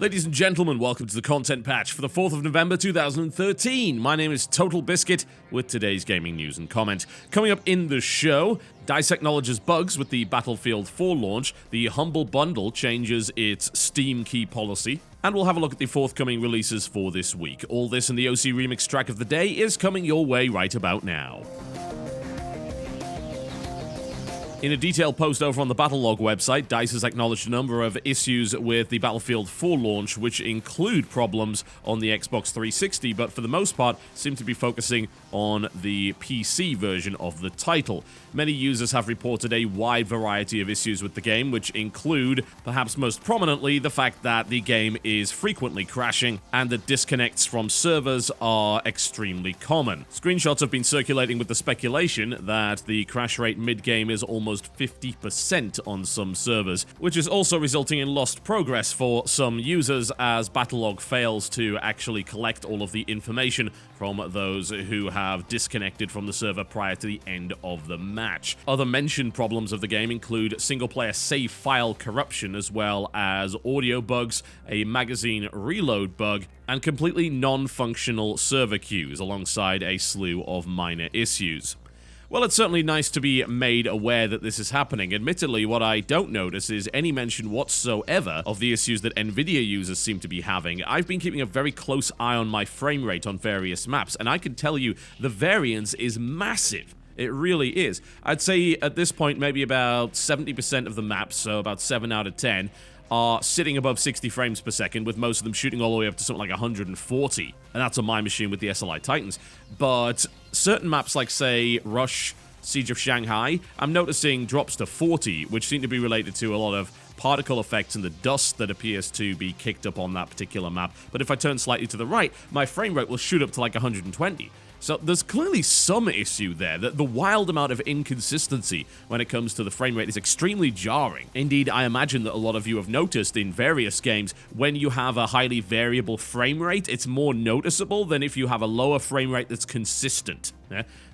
Ladies and gentlemen, welcome to the content patch for the 4th of November 2013. My name is TotalBiscuit with today's gaming news and comment. Coming up in the show, DICE acknowledges bugs with the Battlefield 4 launch, the Humble Bundle changes its Steam key policy, and we'll have a look at the forthcoming releases for this week. All this and the OC Remix track of the day is coming your way right about now. In a detailed post over on the Battlelog website, DICE has acknowledged a number of issues with the Battlefield 4 launch, which include problems on the Xbox 360, but for the most part seem to be focusing on the PC version of the title. Many users have reported a wide variety of issues with the game, which include, perhaps most prominently, the fact that the game is frequently crashing and that disconnects from servers are extremely common. Screenshots have been circulating with the speculation that the crash rate mid-game is almost 50% on some servers, which is also resulting in lost progress for some users as Battlelog fails to actually collect all of the information from those who have disconnected from the server prior to the end of the match. Other mentioned problems of the game include single-player save file corruption, as well as audio bugs, a magazine reload bug, and completely non-functional server queues, alongside a slew of minor issues. Well, it's certainly nice to be made aware that this is happening. Admittedly, what I don't notice is any mention whatsoever of the issues that Nvidia users seem to be having. I've been keeping a very close eye on my frame rate on various maps, and I can tell you the variance is massive. It really is. I'd say at this point maybe about 70% of the maps, so about 7 out of 10, are sitting above 60 frames per second, with most of them shooting all the way up to something like 140. And that's on my machine with the SLI Titans. But certain maps like, say, Rush, Siege of Shanghai, I'm noticing drops to 40, which seem to be related to a lot of particle effects and the dust that appears to be kicked up on that particular map. But if I turn slightly to the right, my frame rate will shoot up to like 120. So there's clearly some issue there. That the wild amount of inconsistency when it comes to the frame rate is extremely jarring. Indeed, I imagine that a lot of you have noticed in various games, when you have a highly variable frame rate, it's more noticeable than if you have a lower frame rate that's consistent.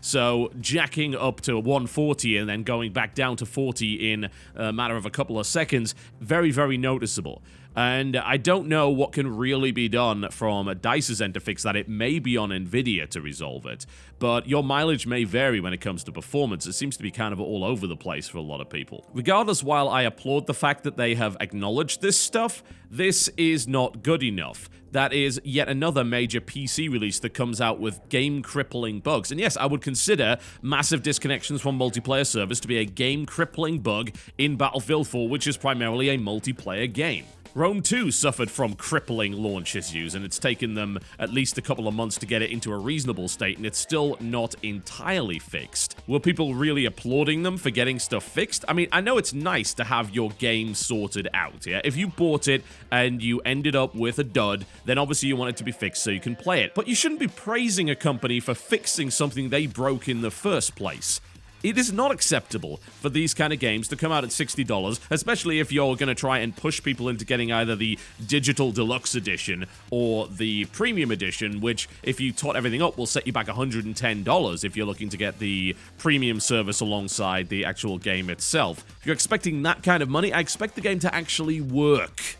So jacking up to 140 and then going back down to 40 in a matter of a couple of seconds, very, very noticeable. And I don't know what can really be done from DICE's end to fix that. It may be on Nvidia to resolve it, but your mileage may vary when it comes to performance. It seems to be kind of all over the place for a lot of people. Regardless, while I applaud the fact that they have acknowledged this stuff, this is not good enough. That is yet another major PC release that comes out with game-crippling bugs. And yes, I would consider massive disconnections from multiplayer servers to be a game-crippling bug in Battlefield 4, which is primarily a multiplayer game. Rome 2 suffered from crippling launch issues, and it's taken them at least a couple of months to get it into a reasonable state, and it's still not entirely fixed. Were people really applauding them for getting stuff fixed? I mean, I know it's nice to have your game sorted out, yeah? If you bought it and you ended up with a dud, then obviously you want it to be fixed so you can play it. But you shouldn't be praising a company for fixing something they broke in the first place. It is not acceptable for these kind of games to come out at $60, especially if you're going to try and push people into getting either the Digital Deluxe Edition or the Premium Edition, which, if you tot everything up, will set you back $110 if you're looking to get the Premium service alongside the actual game itself. If you're expecting that kind of money, I expect the game to actually work.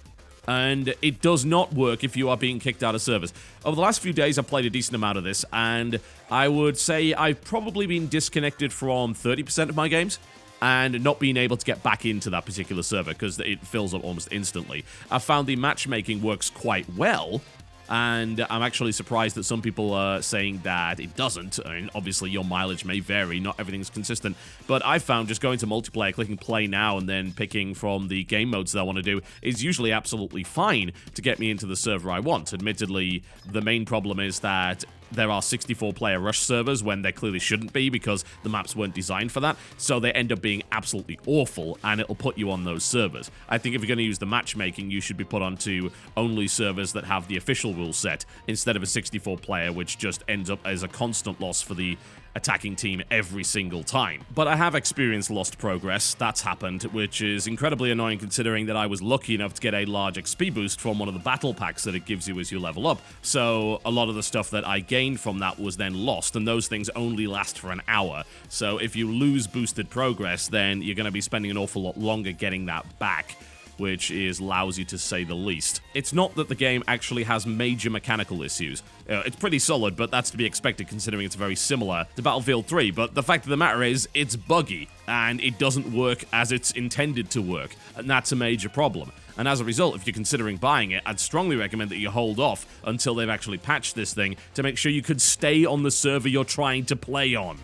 And it does not work if you are being kicked out of service. Over the last few days, I've played a decent amount of this, and I would say I've probably been disconnected from 30% of my games, and not being able to get back into that particular server because it fills up almost instantly. I found the matchmaking works quite well, and I'm actually surprised that some people are saying that it doesn't. I mean, obviously, your mileage may vary, not everything's consistent, but I've found just going to multiplayer, clicking play now, and then picking from the game modes that I want to do is usually absolutely fine to get me into the server I want. Admittedly, the main problem is that there are 64-player Rush servers when there clearly shouldn't be because the maps weren't designed for that, so they end up being absolutely awful, and it'll put you on those servers. I think if you're going to use the matchmaking, you should be put onto only servers that have the official rule set, instead of a 64-player, which just ends up as a constant loss for the attacking team every single time. But I have experienced lost progress. That's happened, which is incredibly annoying considering that I was lucky enough to get a large XP boost from one of the battle packs that it gives you as you level up. So a lot of the stuff that I gained from that was then lost, and those things only last for an hour. So if you lose boosted progress, then you're going to be spending an awful lot longer getting that back. which is lousy to say the least. It's not that the game actually has major mechanical issues. It's pretty solid, but that's to be expected considering it's very similar to Battlefield 3, but the fact of the matter is, it's buggy, and it doesn't work as it's intended to work, and that's a major problem. And as a result, if you're considering buying it, I'd strongly recommend that you hold off until they've actually patched this thing to make sure you could stay on the server you're trying to play on.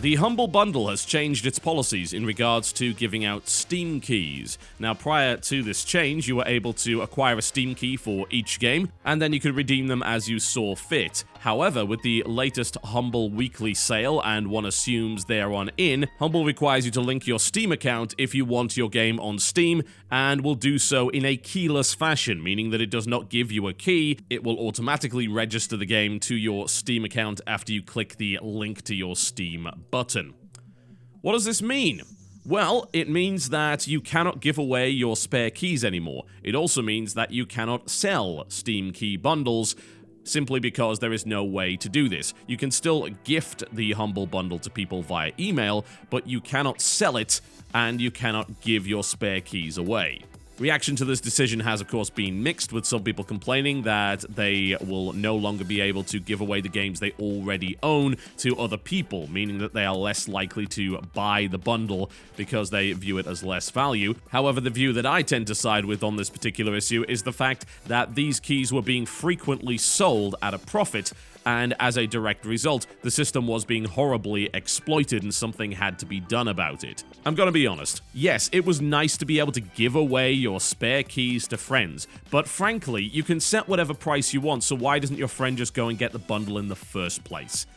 The Humble Bundle has changed its policies in regards to giving out Steam keys. Now, prior to this change, you were able to acquire a Steam key for each game, and then you could redeem them as you saw fit. However, with the latest Humble weekly sale, and one assumes they're on in, Humble requires you to link your Steam account if you want your game on Steam, and will do so in a keyless fashion, meaning that it does not give you a key. It will automatically register the game to your Steam account after you click the link to your Steam button. What does this mean? Well, it means that you cannot give away your spare keys anymore. It also means that you cannot sell Steam key bundles, simply because there is no way to do this. You can still gift the Humble Bundle to people via email, but you cannot sell it, and you cannot give your spare keys away. Reaction to this decision has, of course, been mixed, with some people complaining that they will no longer be able to give away the games they already own to other people, meaning that they are less likely to buy the bundle because they view it as less value. However, the view that I tend to side with on this particular issue is the fact that these keys were being frequently sold at a profit, and as a direct result, the system was being horribly exploited and something had to be done about it. I'm gonna be honest. Yes, it was nice to be able to give away your spare keys to friends, but frankly, you can set whatever price you want, so why doesn't your friend just go and get the bundle in the first place?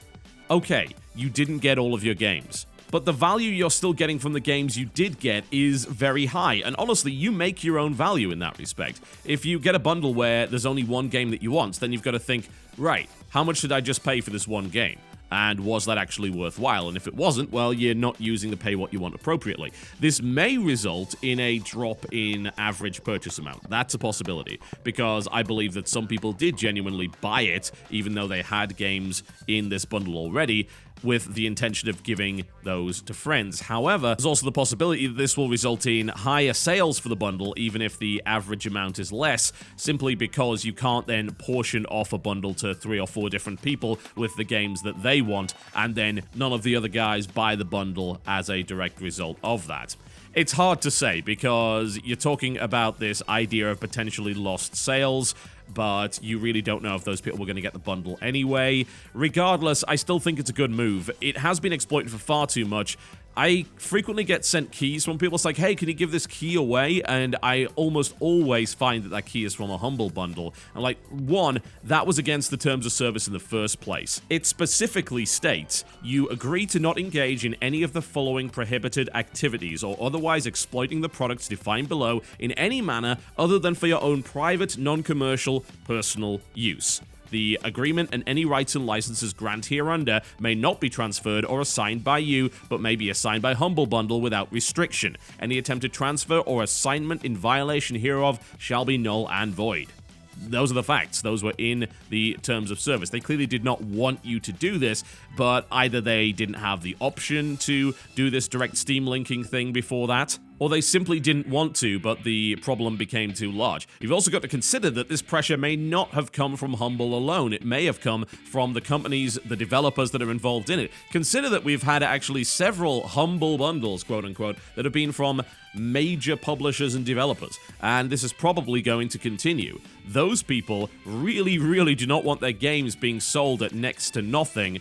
Okay, you didn't get all of your games, but the value you're still getting from the games you did get is very high, and honestly, you make your own value in that respect. If you get a bundle where there's only one game that you want, then you've got to think, right, how much did I just pay for this one game? And was that actually worthwhile? And if it wasn't, well, you're not using the pay what you want appropriately. This may result in a drop in average purchase amount. That's a possibility, because I believe that some people did genuinely buy it, even though they had games in this bundle already, with the intention of giving those to friends. However, there's also the possibility that this will result in higher sales for the bundle, even if the average amount is less, simply because you can't then portion off a bundle to 3 or 4 different people with the games that they want, and then none of the other guys buy the bundle as a direct result of that. It's hard to say, because you're talking about this idea of potentially lost sales, but you really don't know if those people were going to get the bundle anyway. Regardless, I still think it's a good move. It has been exploited for far too much. I frequently get sent keys from people. It's like, hey, can you give this key away? And I almost always find that that key is from a Humble Bundle. And like, one, that was against the terms of service in the first place. It specifically states, you agree to not engage in any of the following prohibited activities or otherwise exploiting the products defined below in any manner other than for your own private, non-commercial, personal use. The agreement and any rights and licenses granted hereunder may not be transferred or assigned by you, but may be assigned by Humble Bundle without restriction. Any attempted transfer or assignment in violation hereof shall be null and void. Those are the facts. Those were in the terms of service. They clearly did not want you to do this, but either they didn't have the option to do this direct Steam linking thing before that, or they simply didn't want to, but the problem became too large. You've also got to consider that this pressure may not have come from Humble alone. It may have come from the companies, the developers that are involved in it. Consider that we've had actually several Humble Bundles, quote-unquote, that have been from major publishers and developers, and this is probably going to continue. Those people really, really do not want their games being sold at next to nothing,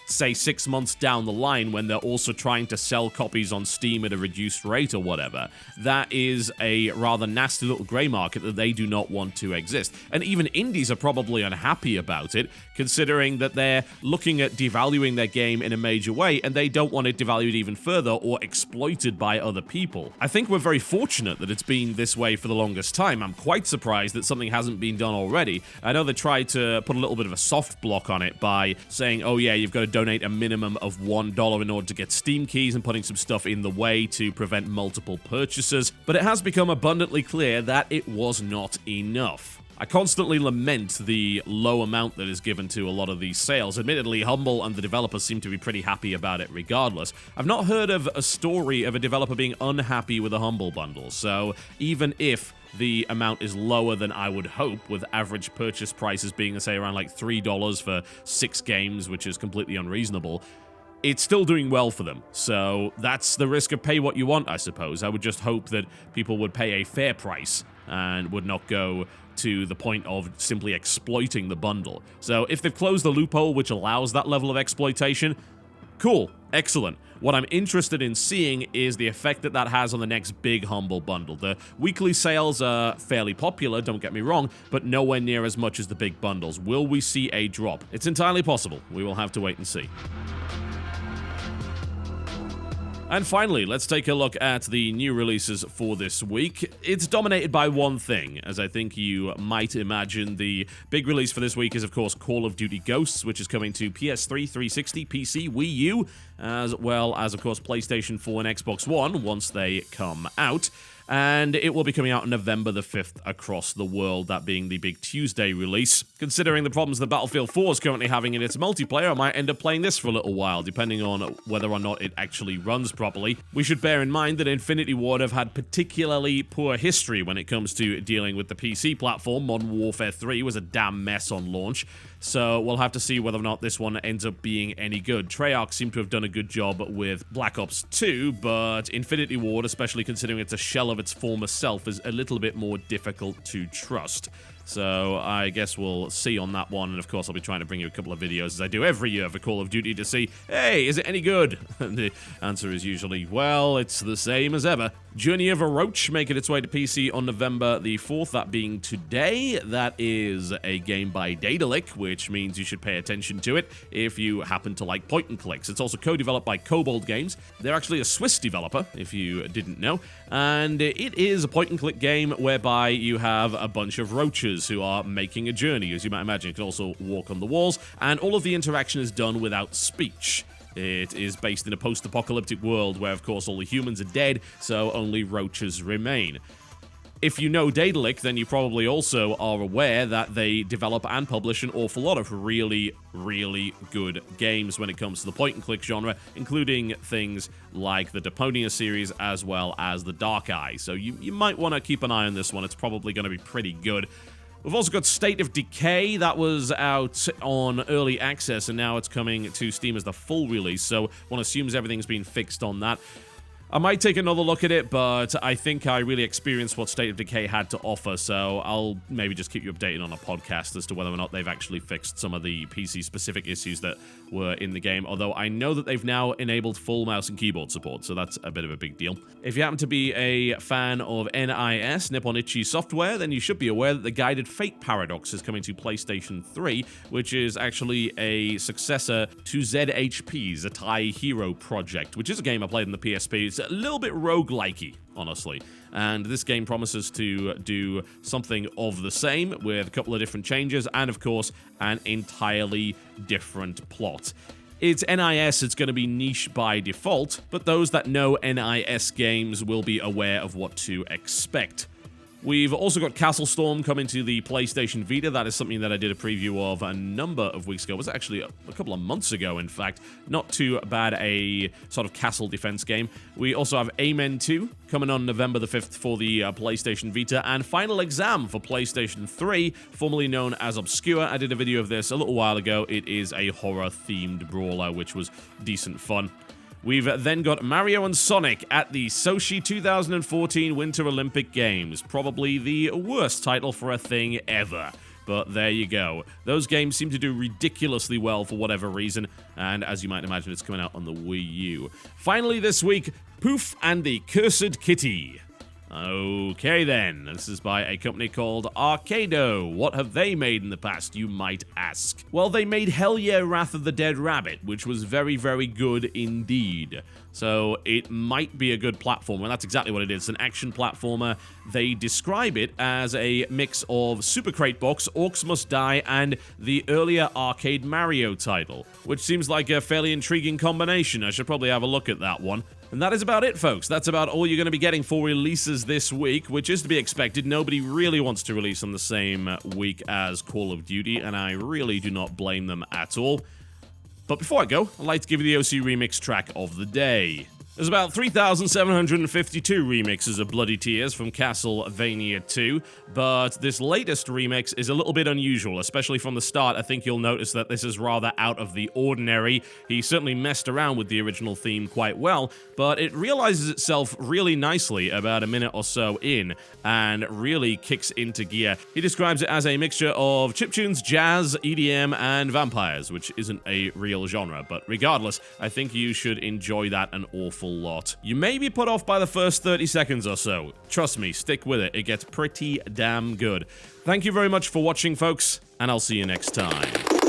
say 6 months down the line, when they're also trying to sell copies on Steam at a reduced rate or whatever. That is a rather nasty little grey market that they do not want to exist. And even indies are probably unhappy about it, considering that they're looking at devaluing their game in a major way, and they don't want it devalued even further or exploited by other people. I think we're very fortunate that it's been this way for the longest time. I'm quite surprised that something hasn't been done already. I know they tried to put a little bit of a soft block on it by saying, oh yeah, you've got to donate a minimum of $1 in order to get Steam keys, and putting some stuff in the way to prevent multiple purchases, but it has become abundantly clear that it was not enough. I constantly lament the low amount that is given to a lot of these sales. Admittedly, Humble and the developers seem to be pretty happy about it regardless. I've not heard of a story of a developer being unhappy with a Humble bundle, so even if the amount is lower than I would hope, with average purchase prices being, say, around like $3 for 6 games, which is completely unreasonable, it's still doing well for them. So that's the risk of pay what you want, I suppose. I would just hope that people would pay a fair price and would not go to the point of simply exploiting the bundle. So if they've closed the loophole which allows that level of exploitation, cool, excellent. What I'm interested in seeing is the effect that that has on the next big Humble bundle. The weekly sales are fairly popular, don't get me wrong, but nowhere near as much as the big bundles. Will we see a drop? It's entirely possible. We will have to wait and see. And finally, let's take a look at the new releases for this week. It's dominated by one thing, as I think you might imagine. The big release for this week is, of course, Call of Duty Ghosts, which is coming to PS3, 360, PC, Wii U, as well as, of course, PlayStation 4 and Xbox One once they come out. And it will be coming out on November the 5th across the world, that being the big Tuesday release. Considering the problems that Battlefield 4 is currently having in its multiplayer, I might end up playing this for a little while, depending on whether or not it actually runs properly. We should bear in mind that Infinity Ward have had particularly poor history when it comes to dealing with the PC platform. Modern Warfare 3 was a damn mess on launch, so we'll have to see whether or not this one ends up being any good. Treyarch seemed to have done a good job with Black Ops 2, but Infinity Ward, especially considering it's a shell of its former self, is a little bit more difficult to trust. So I guess we'll see on that one, and of course I'll be trying to bring you a couple of videos as I do every year for Call of Duty to see, hey, is it any good? And the answer is usually, well, it's the same as ever. Journey of a Roach making its way to PC on November the 4th, that being today. That is a game by Daedalic, which means you should pay attention to it if you happen to like point and clicks. It's also co-developed by Kobold Games. They're actually a Swiss developer, if you didn't know, and it is a point and click game whereby you have a bunch of roaches who are making a journey. As you might imagine, you can also walk on the walls, and all of the interaction is done without speech. It is based in a post-apocalyptic world where, of course, all the humans are dead, so only roaches remain. If you know Daedalic, then you probably also are aware that they develop and publish an awful lot of really, really good games when it comes to the point-and-click genre, including things like the Deponia series as well as the Dark Eye. So you might want to keep an eye on this one. It's probably going to be pretty good. We've also got State of Decay. That was out on early access, and now it's coming to Steam as the full release, so one assumes everything's been fixed on that. I might take another look at it, but I think I really experienced what State of Decay had to offer, so I'll maybe just keep you updated on a podcast as to whether or not they've actually fixed some of the PC-specific issues that were in the game, although I know that they've now enabled full mouse and keyboard support, so that's a bit of a big deal. If you happen to be a fan of NIS, Nippon Ichi Software, then you should be aware that the Guided Fate Paradox is coming to PlayStation 3, which is actually a successor to ZHP's Zatai Hero Project, which is a game I played on the PSP. It's a little bit roguelike-y, honestly, and this game promises to do something of the same with a couple of different changes and, of course, an entirely different plot. It's NIS, it's going to be niche by default, but those that know NIS games will be aware of what to expect. We've also got Castle Storm coming to the PlayStation Vita. That is something that I did a preview of a number of weeks ago. It was actually a couple of months ago, in fact. Not too bad a sort of castle defense game. We also have Amen 2 coming on November the 5th for the PlayStation Vita. And Final Exam for PlayStation 3, formerly known as Obscure. I did a video of this a little while ago. It is a horror-themed brawler, which was decent fun. We've then got Mario and Sonic at the Sochi 2014 Winter Olympic Games. Probably the worst title for a thing ever. But there you go. Those games seem to do ridiculously well for whatever reason, and as you might imagine, it's coming out on the Wii U. Finally this week, Poof and the Cursed Kitty. Okay then, this is by a company called Arcado. What have they made in the past, you might ask? Well, they made Hell Yeah Wrath of the Dead Rabbit, which was very, very good indeed. So it might be a good platformer, and that's exactly what it is. It's an action platformer. They describe it as a mix of Super Crate Box, Orcs Must Die, and the earlier arcade Mario title, which seems like a fairly intriguing combination. I should probably have a look at that one. And that is about it, folks. That's about all you're going to be getting for releases this week, which is to be expected. Nobody really wants to release on the same week as Call of Duty, and I really do not blame them at all. But before I go, I'd like to give you the OC Remix track of the day. There's about 3,752 remixes of Bloody Tears from Castlevania 2, but this latest remix is a little bit unusual, especially from the start. I think you'll notice that this is rather out of the ordinary. He certainly messed around with the original theme quite well, but it realizes itself really nicely about a minute or so in, and really kicks into gear. He describes it as a mixture of chiptunes, jazz, EDM, and vampires, which isn't a real genre, but regardless, I think you should enjoy that an awful lot. You may be put off by the first 30 seconds or so. Trust me, stick with it. It gets pretty damn good. Thank you very much for watching, folks, and I'll see you next time.